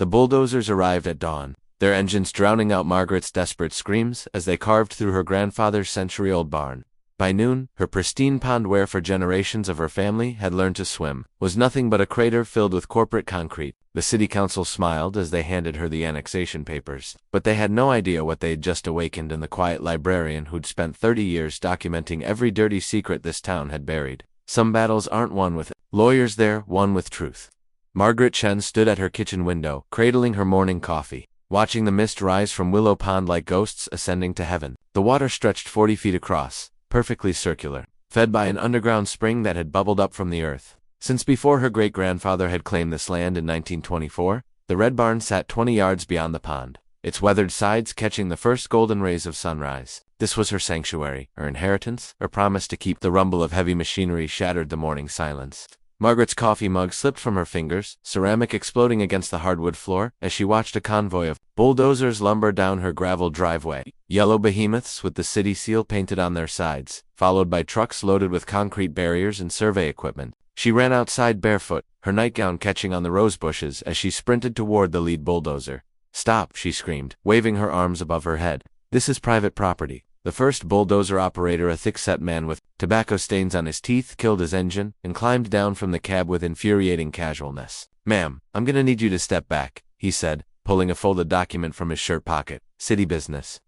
The bulldozers arrived at dawn, their engines drowning out Margaret's desperate screams as they carved through her grandfather's century-old barn. By noon, her pristine pond where for generations of her family had learned to swim was nothing but a crater filled with corporate concrete. The city council smiled as they handed her the annexation papers, but they had no idea what they'd just awakened in the quiet librarian who'd spent 30 years documenting every dirty secret this town had buried. Some battles aren't won with lawyers, they're won with truth. Margaret Chen stood at her kitchen window, cradling her morning coffee, watching the mist rise from Willow Pond like ghosts ascending to heaven. The water stretched 40 feet across, perfectly circular, fed by an underground spring that had bubbled up from the earth. Since before her great-grandfather had claimed this land in 1924, the red barn sat 20 yards beyond the pond, its weathered sides catching the first golden rays of sunrise. This was her sanctuary, her inheritance, her promise to keep. The rumble of heavy machinery shattered the morning silence. Margaret's coffee mug slipped from her fingers, ceramic exploding against the hardwood floor, as she watched a convoy of bulldozers lumber down her gravel driveway. Yellow behemoths with the city seal painted on their sides, followed by trucks loaded with concrete barriers and survey equipment. She ran outside barefoot, her nightgown catching on the rose bushes as she sprinted toward the lead bulldozer. "Stop," she screamed, waving her arms above her head. "This is private property." The first bulldozer operator, a thick-set man with tobacco stains on his teeth, killed his engine and climbed down from the cab with infuriating casualness. "Ma'am, I'm gonna need you to step back," he said, pulling a folded document from his shirt pocket. City business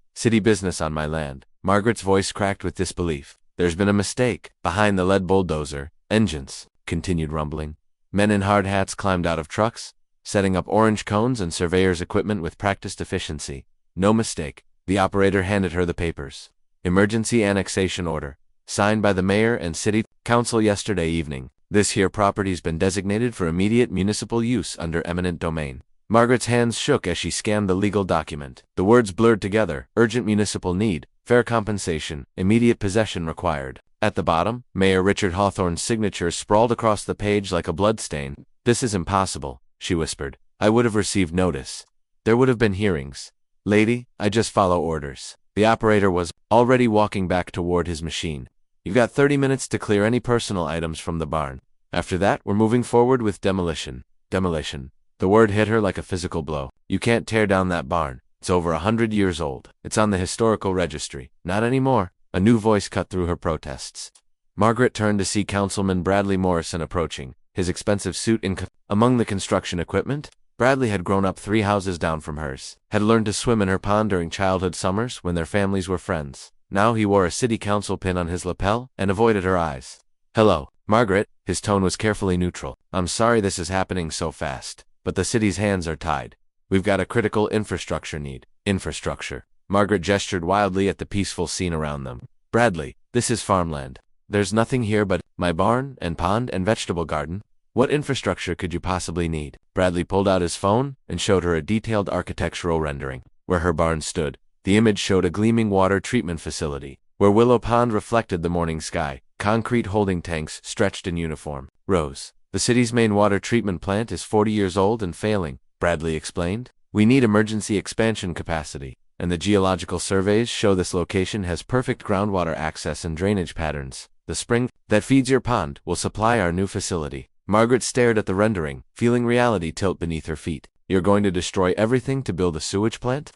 on my land." Margaret's voice cracked with disbelief. "There's been a mistake. Behind the lead bulldozer, engines continued rumbling. Men in hard hats climbed out of trucks, setting up orange cones and surveyor's equipment with practiced efficiency. "No mistake." The operator handed her the papers. "Emergency annexation order, signed by the mayor and city council yesterday evening. This here property's been designated for immediate municipal use under eminent domain." Margaret's hands shook as she scanned the legal document. The words blurred together: urgent municipal need, fair compensation, immediate possession required. At the bottom, Mayor Richard Hawthorne's signature sprawled across the page like a bloodstain. "This is impossible," she whispered. "I would have received notice. There would have been hearings. Lady, I just follow orders." The operator was already walking back toward his machine. "You've got 30 minutes to clear any personal items from the barn. After that, we're moving forward with demolition." Demolition. The word hit her like a physical blow. "You can't tear down that barn. It's over 100 years old. It's on the historical registry." "Not anymore." A new voice cut through her protests. Margaret turned to see Councilman Bradley Morrison approaching, his expensive suit among the construction equipment. Bradley had grown up 3 houses down from hers, had learned to swim in her pond during childhood summers when their families were friends. Now he wore a city council pin on his lapel and avoided her eyes. "Hello, Margaret." His tone was carefully neutral. "I'm sorry this is happening so fast, but the city's hands are tied. We've got a critical infrastructure need." Infrastructure. Margaret gestured wildly at the peaceful scene around them. "Bradley, this is farmland. There's nothing here but my barn and pond and vegetable garden. What infrastructure could you possibly need?" Bradley pulled out his phone and showed her a detailed architectural rendering. Where her barn stood, the image showed a gleaming water treatment facility. Where Willow Pond reflected the morning sky, concrete holding tanks stretched in uniform rows. "The city's main water treatment plant is 40 years old and failing," Bradley explained. "We need emergency expansion capacity, and the geological surveys show this location has perfect groundwater access and drainage patterns. The spring that feeds your pond will supply our new facility." Margaret stared at the rendering, feeling reality tilt beneath her feet. "You're going to destroy everything to build a sewage plant?"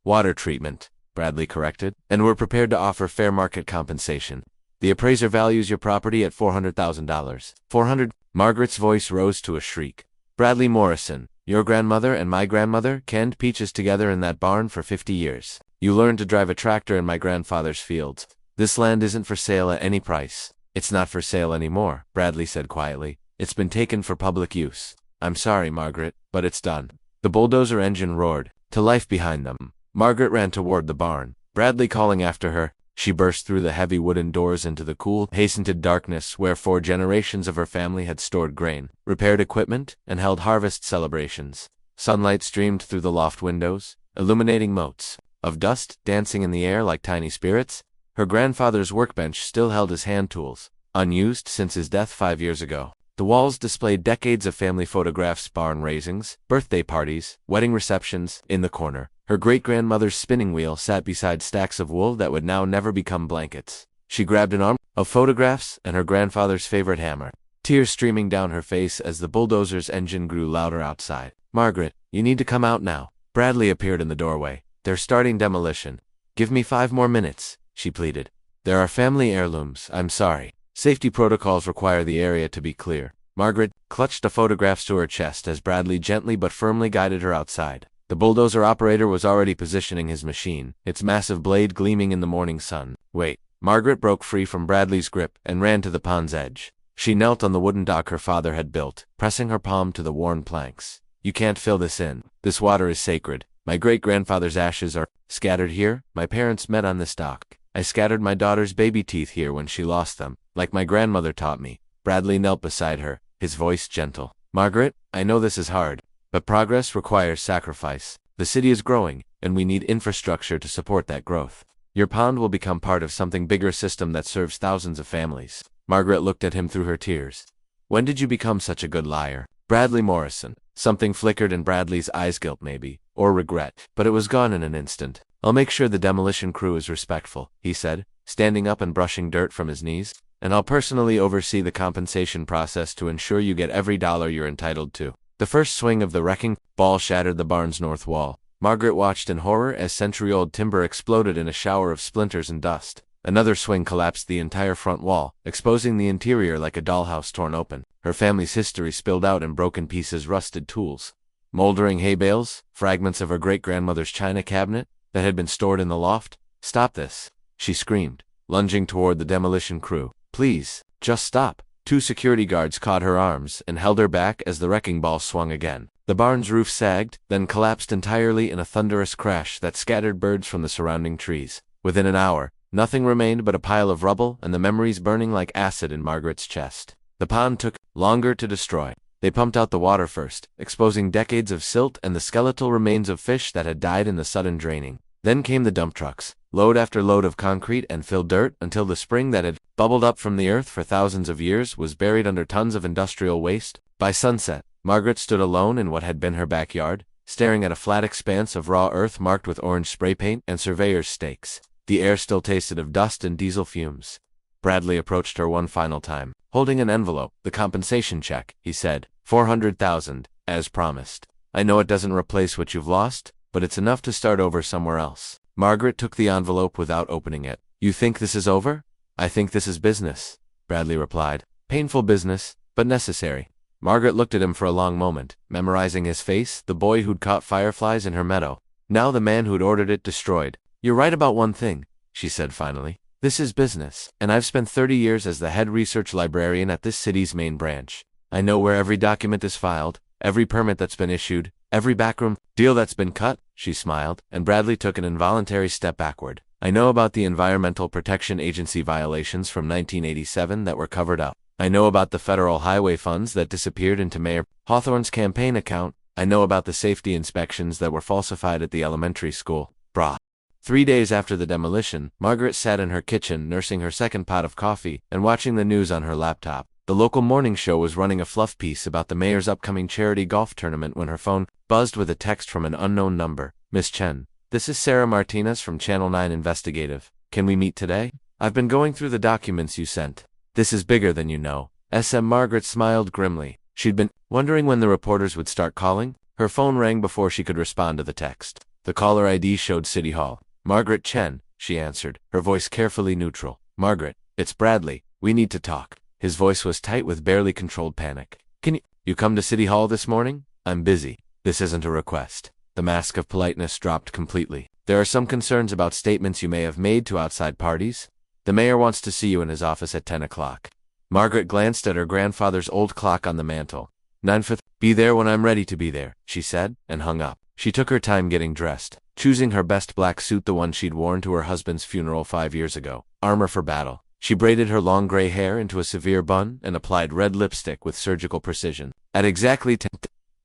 "Water treatment," Bradley corrected. "And we're prepared to offer fair market compensation. The appraiser values your property at $400,000. 400? Margaret's voice rose to a shriek. "Bradley Morrison, your grandmother and my grandmother canned peaches together in that barn for 50 years. You learned to drive a tractor in my grandfather's fields. This land isn't for sale at any price." "It's not for sale anymore," Bradley said quietly. "It's been taken for public use. I'm sorry, Margaret, but it's done." The bulldozer engine roared to life behind them. Margaret ran toward the barn, Bradley calling after her. She burst through the heavy wooden doors into the cool, hastened darkness where 4 generations of her family had stored grain, repaired equipment, and held harvest celebrations. Sunlight streamed through the loft windows, illuminating motes of dust dancing in the air like tiny spirits. Her grandfather's workbench still held his hand tools, unused since his death 5 years ago. The walls displayed decades of family photographs, barn raisings, birthday parties, wedding receptions. In the corner, her great-grandmother's spinning wheel sat beside stacks of wool that would now never become blankets. She grabbed an arm of photographs and her grandfather's favorite hammer, tears streaming down her face as the bulldozer's engine grew louder outside. "Margaret, You need to come out now. Bradley appeared in the doorway. They're starting demolition. Give me 5 more minutes, she pleaded. There are family heirlooms, I'm sorry. Safety protocols require the area to be clear. Margaret clutched the photographs to her chest as Bradley gently but firmly guided her outside. The bulldozer operator was already positioning his machine, its massive blade gleaming in the morning sun. Wait. Margaret broke free from Bradley's grip and ran to the pond's edge. She knelt on the wooden dock her father had built, pressing her palm to the worn planks. You can't fill this in. This water is sacred. My great-grandfather's ashes are scattered here. My parents met on this dock. I scattered my daughter's baby teeth here when she lost them, like my grandmother taught me. Bradley knelt beside her, his voice gentle. Margaret, I know this is hard, but progress requires sacrifice. The city is growing, and we need infrastructure to support that growth. Your pond will become part of something bigger system that serves thousands of families. Margaret looked at him through her tears. When did you become such a good liar? Bradley Morrison. Something flickered in Bradley's eyes, guilt maybe, or regret, but it was gone in an instant. I'll make sure the demolition crew is respectful, he said, standing up and brushing dirt from his knees, and I'll personally oversee the compensation process to ensure you get every dollar you're entitled to. The first swing of the wrecking ball shattered the barn's north wall. Margaret watched in horror as century-old timber exploded in a shower of splinters and dust. Another swing collapsed the entire front wall, exposing the interior like a dollhouse torn open. Her family's history spilled out in broken pieces, rusted tools, moldering hay bales, fragments of her great-grandmother's china cabinet that had been stored in the loft. Stop this, she screamed, lunging toward the demolition crew. Please, just stop. 2 security guards caught her arms and held her back as the wrecking ball swung again. The barn's roof sagged, then collapsed entirely in a thunderous crash that scattered birds from the surrounding trees. Within an hour, nothing remained but a pile of rubble and the memories burning like acid in Margaret's chest. The pond took longer to destroy. They pumped out the water first, exposing decades of silt and the skeletal remains of fish that had died in the sudden draining. Then came the dump trucks, load after load of concrete and filled dirt until the spring that had bubbled up from the earth for thousands of years was buried under tons of industrial waste. By sunset, Margaret stood alone in what had been her backyard, staring at a flat expanse of raw earth marked with orange spray paint and surveyor's stakes. The air still tasted of dust and diesel fumes. Bradley approached her one final time, holding an envelope. The compensation check, he said. 400,000, as promised. I know it doesn't replace what you've lost, but it's enough to start over somewhere else. Margaret took the envelope without opening it. You think this is over? I think this is business, Bradley replied. Painful business, but necessary. Margaret looked at him for a long moment, memorizing his face, the boy who'd caught fireflies in her meadow. Now the man who'd ordered it destroyed. You're right about one thing, she said finally. This is business, and I've spent 30 years as the head research librarian at this city's main branch. I know where every document is filed, every permit that's been issued, every backroom deal that's been cut, she smiled, and Bradley took an involuntary step backward. I know about the Environmental Protection Agency violations from 1987 that were covered up. I know about the federal highway funds that disappeared into Mayor Hawthorne's campaign account. I know about the safety inspections that were falsified at the elementary school. Brah. 3 days after the demolition, Margaret sat in her kitchen nursing her second pot of coffee and watching the news on her laptop. The local morning show was running a fluff piece about the mayor's upcoming charity golf tournament when her phone buzzed with a text from an unknown number. Miss Chen, this is Sarah Martinez from Channel 9 Investigative. Can we meet today? I've been going through the documents you sent. This is bigger than you know. SM Margaret smiled grimly. She'd been wondering when the reporters would start calling. Her phone rang before she could respond to the text. The caller ID showed City Hall. Margaret Chen, she answered, her voice carefully neutral. Margaret, it's Bradley. We need to talk. His voice was tight with barely controlled panic. Can you come to City Hall this morning? I'm busy. This isn't a request. The mask of politeness dropped completely. There are some concerns about statements you may have made to outside parties. The mayor wants to see you in his office at 10 o'clock. Margaret glanced at her grandfather's old clock on the mantel. 9:05. Be there when I'm ready to be there, she said, and hung up. She took her time getting dressed, choosing her best black suit, the one she'd worn to her husband's funeral 5 years ago. Armor for battle. She braided her long gray hair into a severe bun and applied red lipstick with surgical precision. At exactly 10,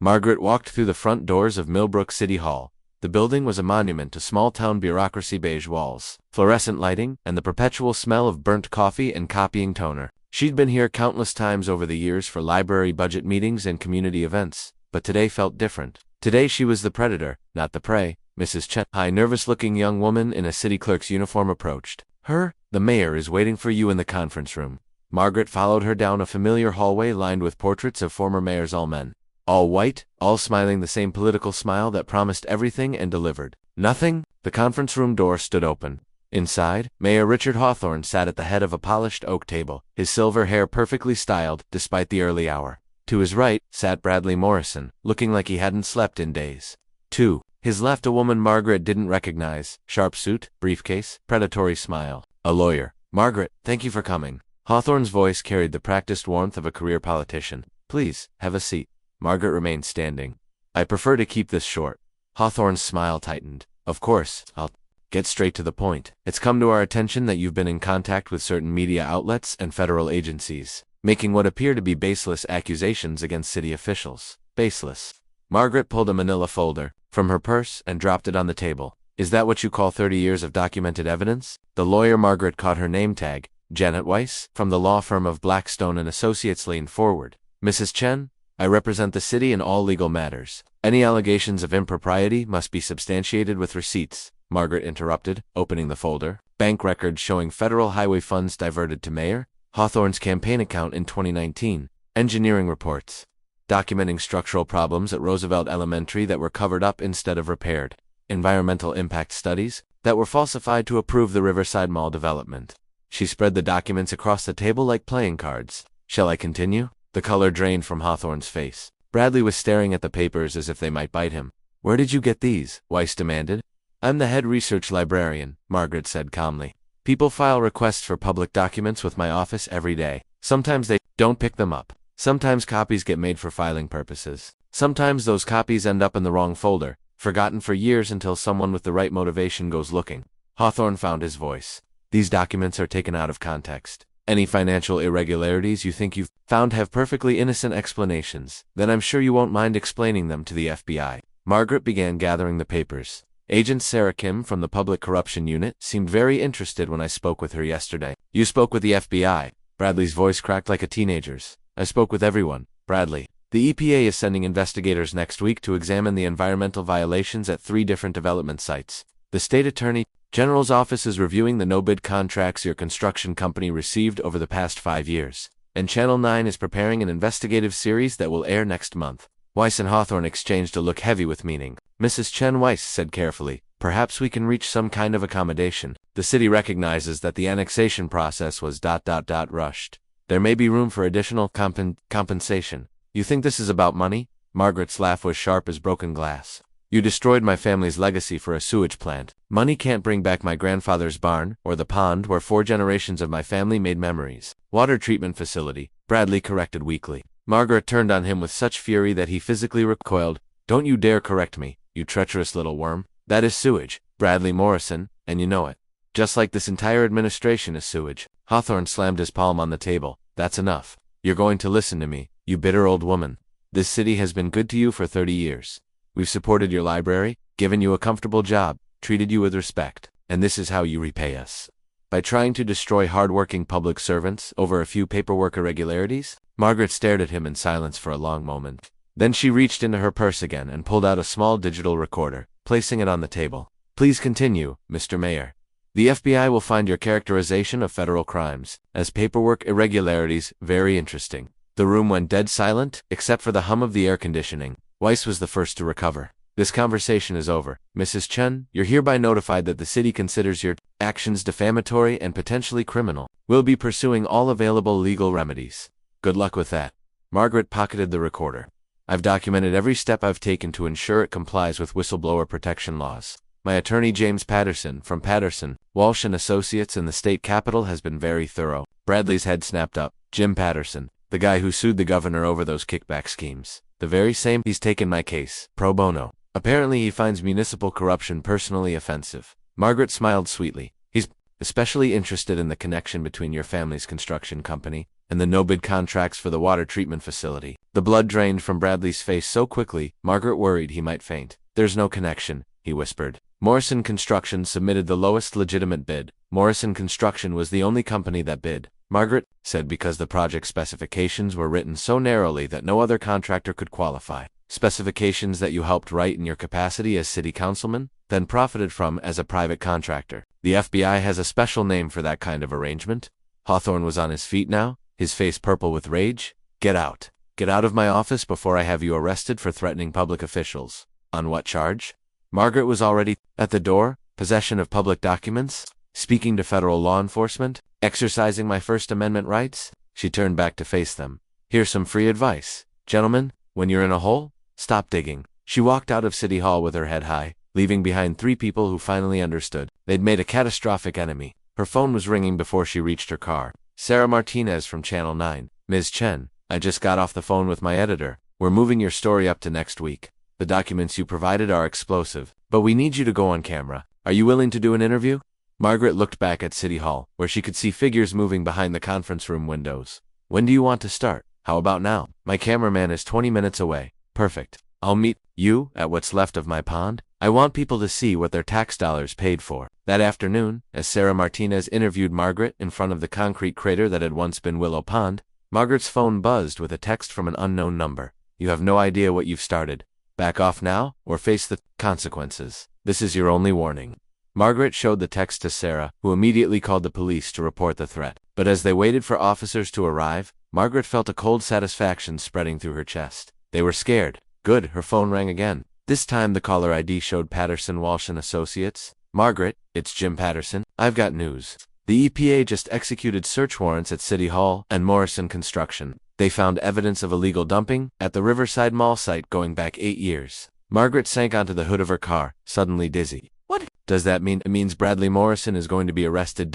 Margaret walked through the front doors of Millbrook City Hall. The building was a monument to small-town bureaucracy, beige walls, fluorescent lighting, and the perpetual smell of burnt coffee and copying toner. She'd been here countless times over the years for library budget meetings and community events, but today felt different. Today she was the predator, not the prey. Mrs. Chen, a nervous-looking young woman in a city clerk's uniform, approached her. The mayor is waiting for you in the conference room. Margaret followed her down a familiar hallway lined with portraits of former mayors, all men. All white, all smiling the same political smile that promised everything and delivered nothing. The conference room door stood open. Inside, Mayor Richard Hawthorne sat at the head of a polished oak table, his silver hair perfectly styled despite the early hour. To his right sat Bradley Morrison, looking like he hadn't slept in days. To his left a woman Margaret didn't recognize, sharp suit, briefcase, predatory smile. A lawyer. "Margaret, thank you for coming." Hawthorne's voice carried the practiced warmth of a career politician. "Please, have a seat." Margaret remained standing. "I prefer to keep this short." Hawthorne's smile tightened. "Of course, I'll get straight to the point. It's come to our attention that you've been in contact with certain media outlets and federal agencies, making what appear to be baseless accusations against city officials." Baseless. Margaret pulled a manila folder from her purse and dropped it on the table. "Is that what you call 30 years of documented evidence?" The lawyer Margaret caught her name tag. Janet Weiss, from the law firm of Blackstone and Associates, leaned forward. "Mrs. Chen, I represent the city in all legal matters. Any allegations of impropriety must be substantiated with receipts." Margaret interrupted, opening the folder. "Bank records showing federal highway funds diverted to Mayor Hawthorne's campaign account in 2019. Engineering reports documenting structural problems at Roosevelt Elementary that were covered up instead of repaired. Environmental impact studies that were falsified to approve the Riverside Mall development." She spread the documents across the table like playing cards. "Shall I continue?" The color drained from Hawthorne's face. Bradley was staring at the papers as if they might bite him. "Where did you get these?" Weiss demanded. "I'm the head research librarian," Margaret said calmly. "People file requests for public documents with my office every day. Sometimes they don't pick them up. Sometimes copies get made for filing purposes. Sometimes those copies end up in the wrong folder, forgotten for years until someone with the right motivation goes looking." Hawthorne found his voice. "These documents are taken out of context. Any financial irregularities you think you've found have perfectly innocent explanations. Then I'm sure you won't mind explaining them to the FBI." Margaret began gathering the papers. "Agent Sarah Kim from the Public Corruption Unit seemed very interested when I spoke with her yesterday." "You spoke with the FBI?" Bradley's voice cracked like a teenager's. "I spoke with everyone, Bradley. The EPA is sending investigators next week to examine the environmental violations at 3 different development sites. The State Attorney General's office is reviewing the no-bid contracts your construction company received over the past 5 years. And Channel 9 is preparing an investigative series that will air next month." Weiss and Hawthorne exchanged a look heavy with meaning. "Mrs. Chen," Weiss said carefully, "perhaps we can reach some kind of accommodation. The city recognizes that the annexation process was ... rushed. There may be room for additional compensation." "You think this is about money?" Margaret's laugh was sharp as broken glass. "You destroyed my family's legacy for a sewage plant. Money can't bring back my grandfather's barn, or the pond where 4 generations of my family made memories." "Water treatment facility," Bradley corrected weakly. Margaret turned on him with such fury that he physically recoiled. "Don't you dare correct me, you treacherous little worm. That is sewage, Bradley Morrison, and you know it. Just like this entire administration is sewage." Hawthorne slammed his palm on the table. "That's enough. You're going to listen to me, you bitter old woman. This city has been good to you for 30 years. We've supported your library, given you a comfortable job, treated you with respect, and this is how you repay us. By trying to destroy hard-working public servants over a few paperwork irregularities?" Margaret stared at him in silence for a long moment. Then she reached into her purse again and pulled out a small digital recorder, placing it on the table. "Please continue, Mr. Mayor. The FBI will find your characterization of federal crimes as paperwork irregularities very interesting." The room went dead silent, except for the hum of the air conditioning. Weiss was the first to recover. "This conversation is over. Mrs. Chen, you're hereby notified that the city considers your actions defamatory and potentially criminal. We'll be pursuing all available legal remedies. Good luck with that." Margaret pocketed the recorder. "I've documented every step I've taken to ensure it complies with whistleblower protection laws. My attorney James Patterson from Patterson, Walsh & Associates in the state capitol has been very thorough." Bradley's head snapped up. "Jim Patterson, the guy who sued the governor over those kickback schemes. The very same. He's taken my case, pro bono. Apparently he finds municipal corruption personally offensive." Margaret smiled sweetly. "He's especially interested in the connection between your family's construction company and the no-bid contracts for the water treatment facility." The blood drained from Bradley's face so quickly, Margaret worried he might faint. "There's no connection," he whispered. "Morrison Construction submitted the lowest legitimate bid. Morrison Construction was the only company that bid," Margaret said, "because the project specifications were written so narrowly that no other contractor could qualify. Specifications that you helped write in your capacity as city councilman, then profited from as a private contractor. The FBI has a special name for that kind of arrangement." Hawthorne was on his feet now, his face purple with rage. "Get out." Get out of my office before I have you arrested for threatening public officials. On what charge? Margaret was already at the door. Possession of public documents? Speaking to federal law enforcement? Exercising my First Amendment rights? She turned back to face them. Here's some free advice. Gentlemen, when you're in a hole, stop digging. She walked out of City Hall with her head high, leaving behind 3 people who finally understood. They'd made a catastrophic enemy. Her phone was ringing before she reached her car. Sarah Martinez from Channel 9. Ms. Chen, I just got off the phone with my editor. We're moving your story up to next week. The documents you provided are explosive, but we need you to go on camera. Are you willing to do an interview? Margaret looked back at City Hall, where she could see figures moving behind the conference room windows. When do you want to start? How about now? My cameraman is 20 minutes away. Perfect. I'll meet you at what's left of my pond. I want people to see what their tax dollars paid for. That afternoon, as Sarah Martinez interviewed Margaret in front of the concrete crater that had once been Willow Pond, Margaret's phone buzzed with a text from an unknown number. You have no idea what you've started. Back off now, or face the consequences. This is your only warning. Margaret showed the text to Sarah, who immediately called the police to report the threat. But as they waited for officers to arrive, Margaret felt a cold satisfaction spreading through her chest. They were scared. Good, her phone rang again. This time the caller ID showed Patterson, Walsh & Associates. Margaret, it's Jim Patterson. I've got news. The EPA just executed search warrants at City Hall and Morrison Construction. They found evidence of illegal dumping at the Riverside Mall site going back 8 years. Margaret sank onto the hood of her car, suddenly dizzy. What does that mean? It means Bradley Morrison is going to be arrested.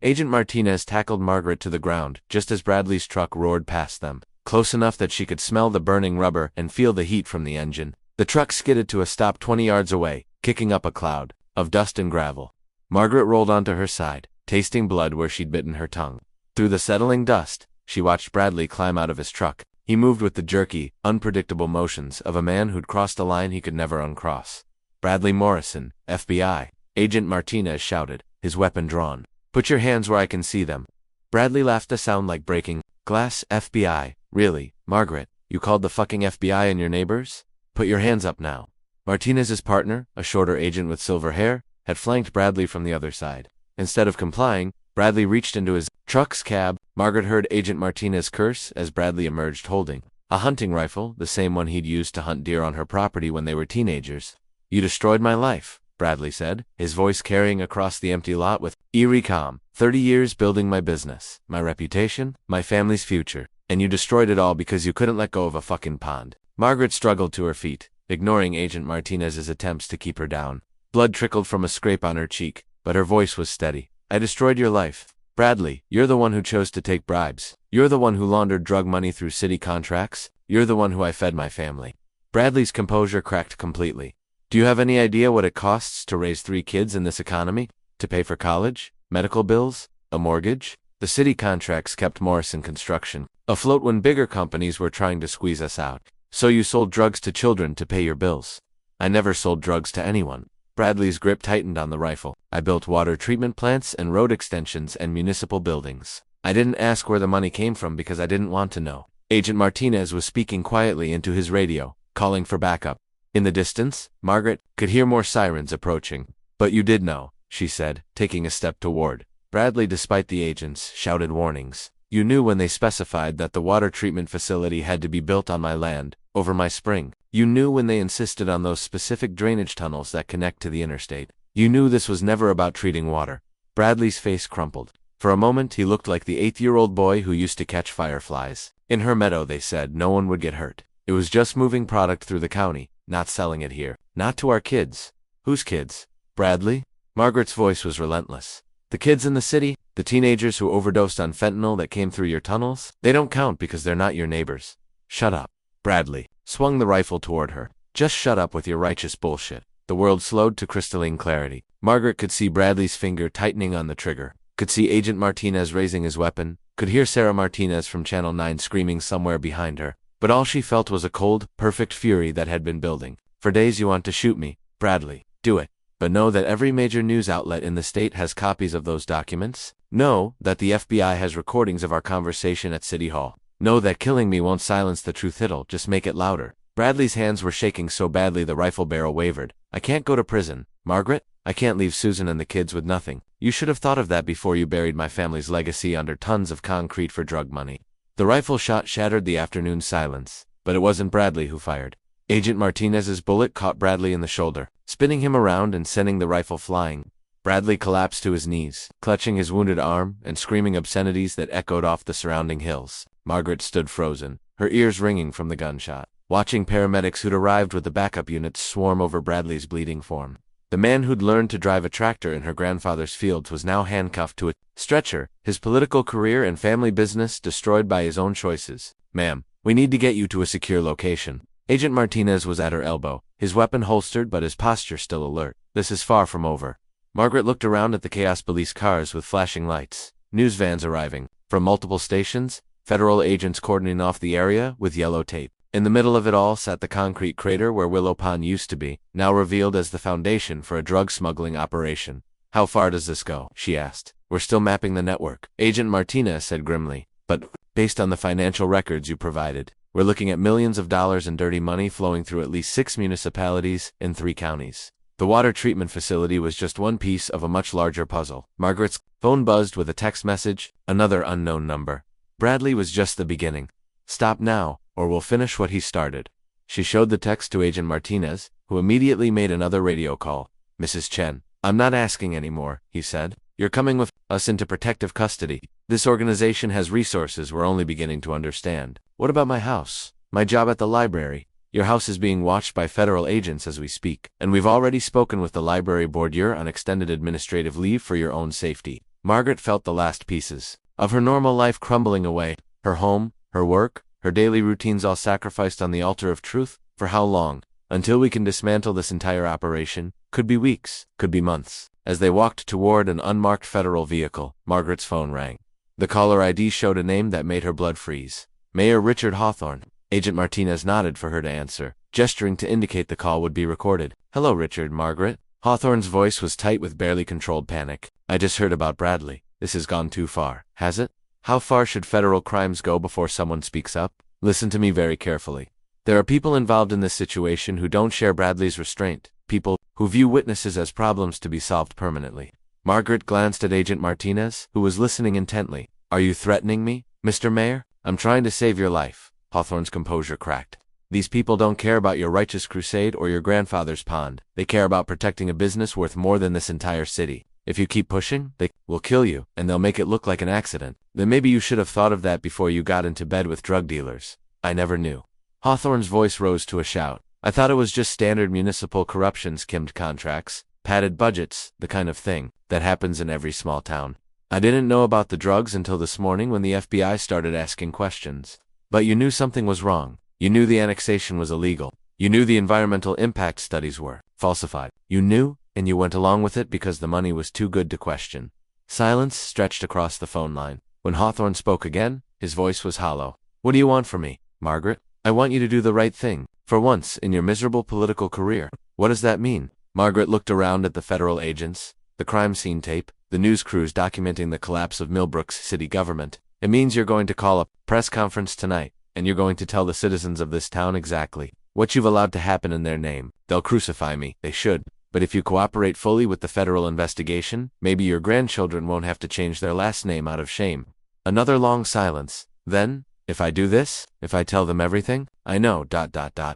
Agent Martinez tackled Margaret to the ground just as Bradley's truck roared past them, close enough that she could smell the burning rubber and feel the heat from the engine. The truck skidded to a stop 20 yards away, kicking up a cloud of dust and gravel. Margaret rolled onto her side, tasting blood where she'd bitten her tongue. Through the settling dust, she watched Bradley climb out of his truck. He moved with the jerky, unpredictable motions of a man who'd crossed a line he could never uncross. Bradley Morrison, FBI. Agent Martinez shouted, his weapon drawn. Put your hands where I can see them. Bradley laughed, a sound like breaking glass. FBI, really, Margaret, you called the fucking FBI and your neighbors? Put your hands up now. Martinez's partner, a shorter agent with silver hair, had flanked Bradley from the other side. Instead of complying, Bradley reached into his truck's cab. Margaret heard Agent Martinez curse as Bradley emerged holding a hunting rifle, the same one he'd used to hunt deer on her property when they were teenagers. You destroyed my life, Bradley said, his voice carrying across the empty lot with eerie calm. 30 years building my business, my reputation, my family's future, and you destroyed it all because you couldn't let go of a fucking pond. Margaret struggled to her feet, ignoring Agent Martinez's attempts to keep her down. Blood trickled from a scrape on her cheek, but her voice was steady. I destroyed your life. Bradley, you're the one who chose to take bribes. You're the one who laundered drug money through city contracts. You're the one who I fed my family. Bradley's composure cracked completely. Do you have any idea what it costs to raise 3 kids in this economy? To pay for college? Medical bills? A mortgage? The city contracts kept Morrison Construction afloat when bigger companies were trying to squeeze us out. So you sold drugs to children to pay your bills. I never sold drugs to anyone. Bradley's grip tightened on the rifle. I built water treatment plants and road extensions and municipal buildings. I didn't ask where the money came from because I didn't want to know. Agent Martinez was speaking quietly into his radio, calling for backup. In the distance, Margaret could hear more sirens approaching. But you did know, she said, taking a step toward Bradley despite the agent's shouted warnings. You knew when they specified that the water treatment facility had to be built on my land, over my spring. You knew when they insisted on those specific drainage tunnels that connect to the interstate. You knew this was never about treating water. Bradley's face crumpled. For a moment he looked like the 8-year-old boy who used to catch fireflies. In her meadow, they said, no one would get hurt. It was just moving product through the county, not selling it here. Not to our kids. Whose kids? Bradley? Margaret's voice was relentless. The kids in the city? The teenagers who overdosed on fentanyl that came through your tunnels? They don't count because they're not your neighbors. Shut up. Bradley swung the rifle toward her. Just shut up with your righteous bullshit. The world slowed to crystalline clarity. Margaret could see Bradley's finger tightening on the trigger, could see Agent Martinez raising his weapon, could hear Sarah Martinez from Channel 9 screaming somewhere behind her. But all she felt was a cold, perfect fury that had been building. For days you want to shoot me, Bradley. Do it. But know that every major news outlet in the state has copies of those documents. Know that the FBI has recordings of our conversation at City Hall. Know that killing me won't silence the truth, it'll just make it louder. Bradley's hands were shaking so badly the rifle barrel wavered. I can't go to prison, Margaret. I can't leave Susan and the kids with nothing. You should have thought of that before you buried my family's legacy under tons of concrete for drug money. The rifle shot shattered the afternoon silence, but it wasn't Bradley who fired. Agent Martinez's bullet caught Bradley in the shoulder, spinning him around and sending the rifle flying. Bradley collapsed to his knees, clutching his wounded arm and screaming obscenities that echoed off the surrounding hills. Margaret stood frozen, her ears ringing from the gunshot, watching paramedics who'd arrived with the backup units swarm over Bradley's bleeding form. The man who'd learned to drive a tractor in her grandfather's fields was now handcuffed to a stretcher, his political career and family business destroyed by his own choices. "Ma'am, we need to get you to a secure location." Agent Martinez was at her elbow, his weapon holstered but his posture still alert. "This is far from over." Margaret looked around at the chaos: police cars with flashing lights, news vans arriving from multiple stations, federal agents cordoning off the area with yellow tape. In the middle of it all sat the concrete crater where Willow Pond used to be, now revealed as the foundation for a drug smuggling operation. "How far does this go?" she asked. "We're still mapping the network," Agent Martinez said grimly. "But based on the financial records you provided, we're looking at millions of dollars in dirty money flowing through at least 6 municipalities in 3 counties. The water treatment facility was just one piece of a much larger puzzle." Margaret's phone buzzed with a text message, another unknown number. "Bradley was just the beginning. Stop now, or we'll finish what he started." She showed the text to Agent Martinez, who immediately made another radio call. "Mrs. Chen, I'm not asking anymore," he said. "You're coming with us into protective custody. This organization has resources we're only beginning to understand." "What about my house? My job at the library?" "Your house is being watched by federal agents as we speak, and we've already spoken with the library board. You're on extended administrative leave for your own safety." Margaret felt the last pieces of her normal life crumbling away. Her home, her work, her daily routines all sacrificed on the altar of truth. For how long? Until we can dismantle this entire operation? Could be weeks, could be months. As they walked toward an unmarked federal vehicle, Margaret's phone rang. The caller ID showed a name that made her blood freeze. Mayor Richard Hawthorne. Agent Martinez nodded for her to answer, gesturing to indicate the call would be recorded. "Hello, Richard." Margaret. Hawthorne's voice was tight with barely controlled panic. "I just heard about Bradley. This has gone too far." "Has it? How far should federal crimes go before someone speaks up?" "Listen to me very carefully. There are people involved in this situation who don't share Bradley's restraint, people who view witnesses as problems to be solved permanently." Margaret glanced at Agent Martinez, who was listening intently. "Are you threatening me, Mr. Mayor?" "I'm trying to save your life." Hawthorne's composure cracked. "These people don't care about your righteous crusade or your grandfather's pond. They care about protecting a business worth more than this entire city. If you keep pushing, they will kill you, and they'll make it look like an accident. Then maybe you should have thought of that before you got into bed with drug dealers." "I never knew." Hawthorne's voice rose to a shout. "I thought it was just standard municipal corruption, skimmed contracts, padded budgets, the kind of thing that happens in every small town. I didn't know about the drugs until this morning when the FBI started asking questions." "But you knew something was wrong. You knew the annexation was illegal. You knew the environmental impact studies were falsified. You knew, and you went along with it because the money was too good to question." Silence stretched across the phone line. When Hawthorne spoke again, his voice was hollow. "What do you want from me, Margaret?" "I want you to do the right thing, for once in your miserable political career." "What does that mean?" Margaret looked around at the federal agents, the crime scene tape, the news crews documenting the collapse of Millbrook's city government. "It means you're going to call a press conference tonight, and you're going to tell the citizens of this town exactly what you've allowed to happen in their name. They'll crucify me, they should, but if you cooperate fully with the federal investigation, maybe your grandchildren won't have to change their last name out of shame." Another long silence. Then, "If I do this, if I tell them everything, I know, ...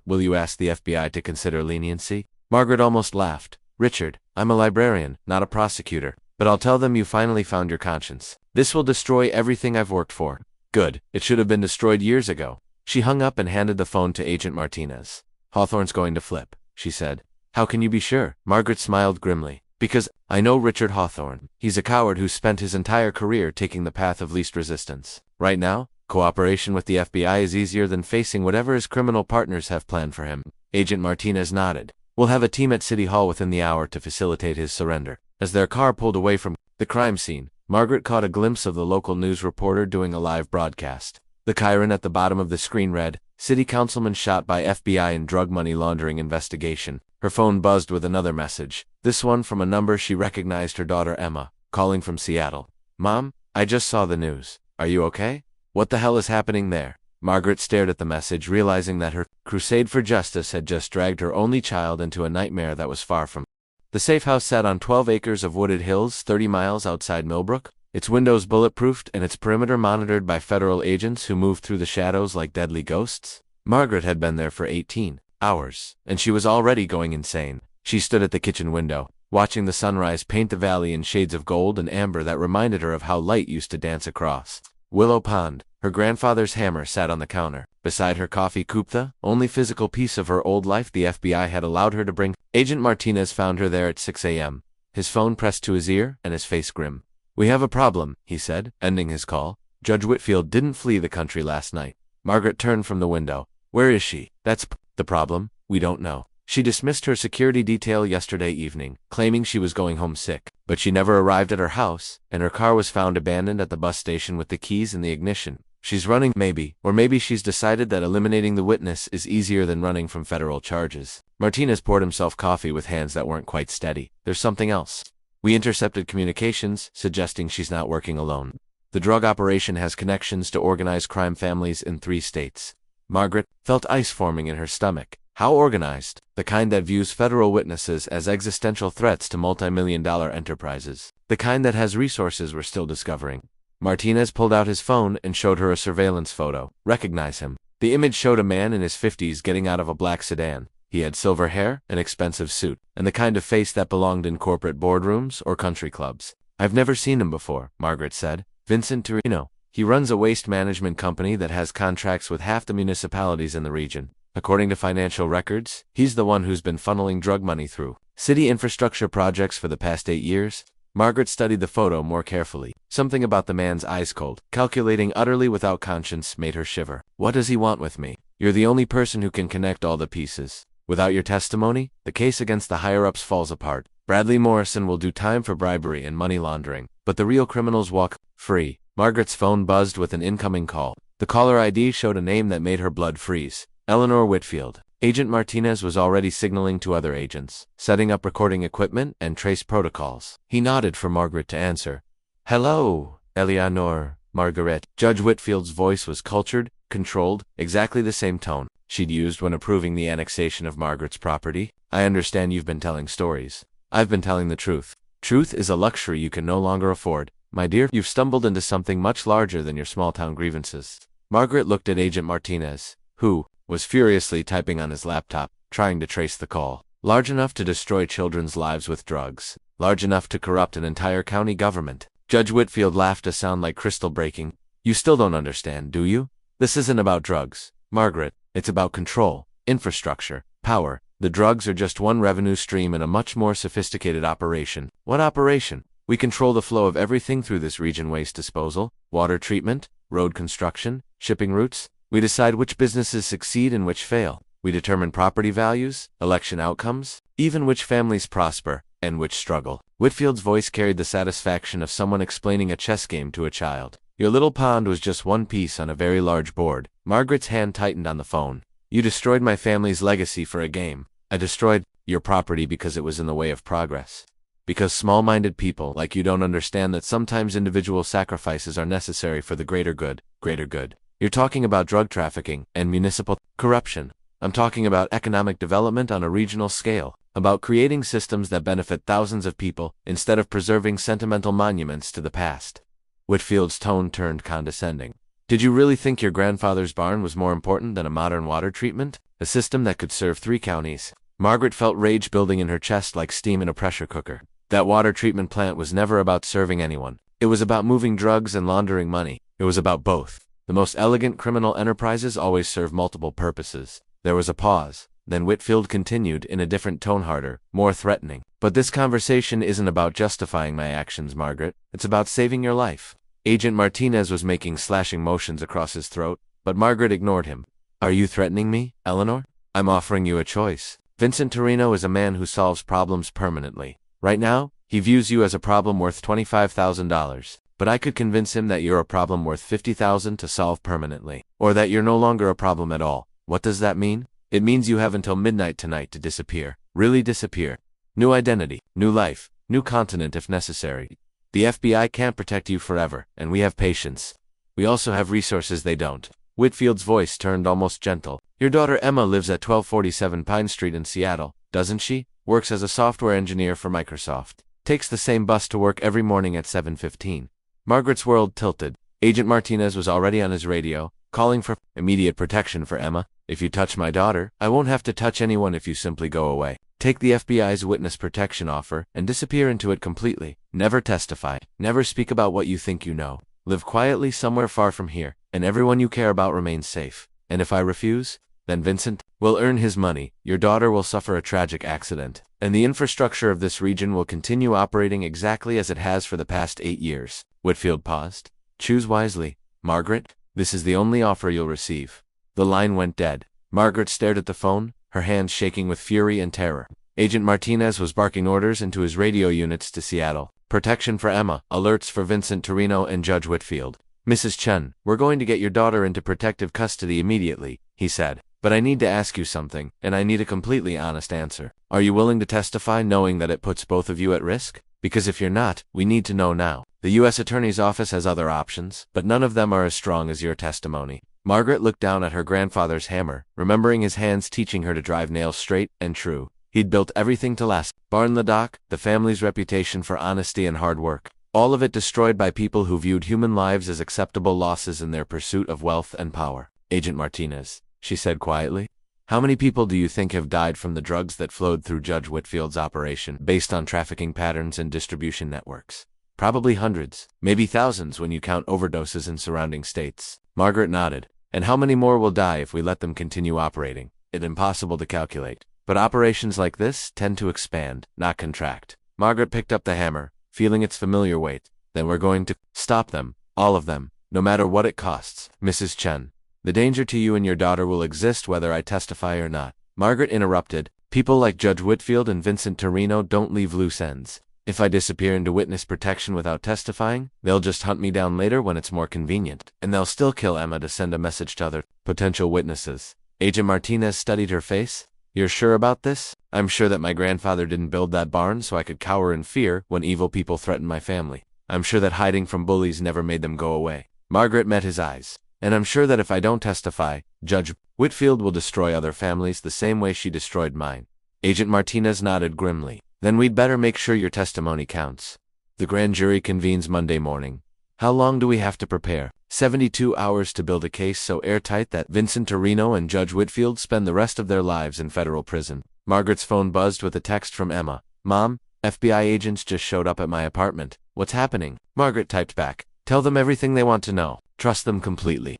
will you ask the FBI to consider leniency?" Margaret almost laughed. "Richard, I'm a librarian, not a prosecutor, but I'll tell them you finally found your conscience. This will destroy everything I've worked for." "Good. It should have been destroyed years ago." She hung up and handed the phone to Agent Martinez. "Hawthorne's going to flip," she said. "How can you be sure?" Margaret smiled grimly. "Because I know Richard Hawthorne. He's a coward who's spent his entire career taking the path of least resistance. Right now, cooperation with the FBI is easier than facing whatever his criminal partners have planned for him." Agent Martinez nodded. "We'll have a team at City Hall within the hour to facilitate his surrender." As their car pulled away from the crime scene, Margaret caught a glimpse of the local news reporter doing a live broadcast. The chyron at the bottom of the screen read, "City Councilman shot by FBI in drug money laundering investigation." Her phone buzzed with another message, this one from a number she recognized: her daughter Emma, calling from Seattle. "Mom, I just saw the news. Are you okay? What the hell is happening there?" Margaret stared at the message, realizing that her crusade for justice had just dragged her only child into a nightmare that was far from. The safe house sat on 12 acres of wooded hills 30 miles outside Millbrook. its windows bulletproofed and its perimeter monitored by federal agents who moved through the shadows like deadly ghosts? Margaret had been there for 18 hours, and she was already going insane. She stood at the kitchen window, watching the sunrise paint the valley in shades of gold and amber that reminded her of how light used to dance across Willow Pond. Her grandfather's hammer sat on the counter. Beside her coffee coupe, the only physical piece of her old life the FBI had allowed her to bring. Agent Martinez found her there at 6 a.m., his phone pressed to his ear and his face grim. "We have a problem," he said, ending his call. "Judge Whitfield didn't flee the country last night." Margaret turned from the window. "Where is she?" "That's the problem. We don't know. She dismissed her security detail yesterday evening, claiming she was going home sick. But she never arrived at her house, and her car was found abandoned at the bus station with the keys in the ignition. She's running, maybe, or maybe she's decided that eliminating the witness is easier than running from federal charges." Martinez poured himself coffee with hands that weren't quite steady. "There's something else. We intercepted communications, suggesting she's not working alone. The drug operation has connections to organized crime families in 3 states. Margaret felt ice forming in her stomach. How organized? The kind that views federal witnesses as existential threats to multi-million-dollar enterprises. The kind that has resources we're still discovering. Martinez pulled out his phone and showed her a surveillance photo. "Recognize him." The image showed a man in his 50s getting out of a black sedan. He had silver hair, an expensive suit, and the kind of face that belonged in corporate boardrooms or country clubs. "I've never seen him before," Margaret said. "Vincent Torino. He runs a waste management company that has contracts with half the municipalities in the region. According to financial records, he's the one who's been funneling drug money through city infrastructure projects for the past 8 years. Margaret studied the photo more carefully. Something about the man's eyes, cold, calculating, utterly without conscience, made her shiver. "What does he want with me? You're the only person who can connect all the pieces. Without your testimony, the case against the higher-ups falls apart. Bradley Morrison will do time for bribery and money laundering, but the real criminals walk free." Margaret's phone buzzed with an incoming call. The caller ID showed a name that made her blood freeze. Eleanor Whitfield. Agent Martinez was already signaling to other agents, setting up recording equipment and trace protocols. He nodded for Margaret to answer. "Hello, Eleanor." Margaret. Judge Whitfield's voice was cultured, controlled, exactly the same tone she'd used when approving the annexation of Margaret's property. "I understand you've been telling stories. I've been telling the truth. Truth is a luxury you can no longer afford. My dear, you've stumbled into something much larger than your small-town grievances." Margaret looked at Agent Martinez, who was furiously typing on his laptop, trying to trace the call. "Large enough to destroy children's lives with drugs. Large enough to corrupt an entire county government." Judge Whitfield laughed a sound like crystal breaking. "You still don't understand, do you? This isn't about drugs, Margaret. It's about control, infrastructure, power. The drugs are just one revenue stream in a much more sophisticated operation." "What operation?" "We control the flow of everything through this region: waste disposal, water treatment, road construction, shipping routes. We decide which businesses succeed and which fail. We determine property values, election outcomes, even which families prosper and which struggle." Whitfield's voice carried the satisfaction of someone explaining a chess game to a child. "Your little pond was just one piece on a very large board." Margaret's hand tightened on the phone. "You destroyed my family's legacy for a game. I destroyed your property because it was in the way of progress. Because small-minded people like you don't understand that sometimes individual sacrifices are necessary for the greater good. Greater good. You're talking about drug trafficking and municipal corruption. I'm talking about economic development on a regional scale, about creating systems that benefit thousands of people instead of preserving sentimental monuments to the past." Whitfield's tone turned condescending. "Did you really think your grandfather's barn was more important than a modern water treatment? A system that could serve 3 counties. Margaret felt rage building in her chest like steam in a pressure cooker. That water treatment plant was never about serving anyone. It was about moving drugs and laundering money. It was about both. The most elegant criminal enterprises always serve multiple purposes. There was a pause. Then Whitfield continued in a different tone, harder, more threatening. "But this conversation isn't about justifying my actions, Margaret. It's about saving your life." Agent Martinez was making slashing motions across his throat, but Margaret ignored him. "Are you threatening me, Eleanor? I'm offering you a choice. Vincent Torino is a man who solves problems permanently. Right now, he views you as a problem worth $25,000. But I could convince him that you're a problem worth $50,000 to solve permanently. Or that you're no longer a problem at all. What does that mean? It means you have until midnight tonight to disappear. Really disappear. New identity, new life, new continent if necessary. The FBI can't protect you forever, and we have patience. We also have resources they don't." Whitfield's voice turned almost gentle. "Your daughter Emma lives at 1247 Pine Street in Seattle, doesn't she? Works as a software engineer for Microsoft. Takes the same bus to work every morning at 7:15. Margaret's world tilted. Agent Martinez was already on his radio, calling for immediate protection for Emma. If you touch my daughter, I won't have to touch anyone if you simply go away. Take the FBI's witness protection offer and disappear into it completely. Never testify. Never speak about what you think you know. Live quietly somewhere far from here, and everyone you care about remains safe. And if I refuse, then Vincent will earn his money, your daughter will suffer a tragic accident, and the infrastructure of this region will continue operating exactly as it has for the past 8 years. Whitfield paused. Choose wisely, Margaret. This is the only offer you'll receive. The line went dead. Margaret stared at the phone, her hands shaking with fury and terror. Agent Martinez was barking orders into his radio units to Seattle. Protection for Emma, alerts for Vincent Torino and Judge Whitfield. Mrs. Chen, we're going to get your daughter into protective custody immediately, he said. But I need to ask you something, and I need a completely honest answer. Are you willing to testify knowing that it puts both of you at risk? Because if you're not, we need to know now. The U.S. Attorney's Office has other options, but none of them are as strong as your testimony. Margaret looked down at her grandfather's hammer, remembering his hands teaching her to drive nails straight and true. He'd built everything to last. Barn the dock, the family's reputation for honesty and hard work. All of it destroyed by people who viewed human lives as acceptable losses in their pursuit of wealth and power. Agent Martinez, she said quietly, how many people do you think have died from the drugs that flowed through Judge Whitfield's operation based on trafficking patterns and distribution networks? Probably hundreds, maybe thousands when you count overdoses in surrounding states. Margaret nodded. And how many more will die if we let them continue operating? It's impossible to calculate. But operations like this tend to expand, not contract. Margaret picked up the hammer, feeling its familiar weight. Then we're going to stop them, all of them, no matter what it costs. Mrs. Chen, the danger to you and your daughter will exist whether I testify or not. Margaret interrupted. People like Judge Whitfield and Vincent Torino don't leave loose ends. If I disappear into witness protection without testifying, they'll just hunt me down later when it's more convenient. And they'll still kill Emma to send a message to other potential witnesses. Agent Martinez studied her face. You're sure about this? I'm sure that my grandfather didn't build that barn so I could cower in fear when evil people threatened my family. I'm sure that hiding from bullies never made them go away. Margaret met his eyes. And I'm sure that if I don't testify, Judge Whitfield will destroy other families the same way she destroyed mine. Agent Martinez nodded grimly. Then we'd better make sure your testimony counts. The grand jury convenes Monday morning. How long do we have to prepare? 72 hours to build a case so airtight that Vincent Torino and Judge Whitfield spend the rest of their lives in federal prison. Margaret's phone buzzed with a text from Emma. Mom, FBI agents just showed up at my apartment. What's happening? Margaret typed back. Tell them everything they want to know. Trust them completely.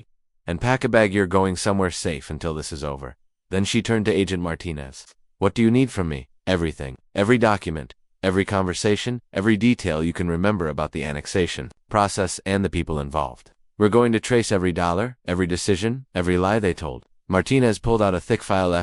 And pack a bag, you're going somewhere safe until this is over. Then she turned to Agent Martinez. What do you need from me? Everything. Every document. Every conversation. Every detail you can remember about the annexation process and the people involved. We're going to trace every dollar, every decision, every lie they told. Martinez pulled out a thick file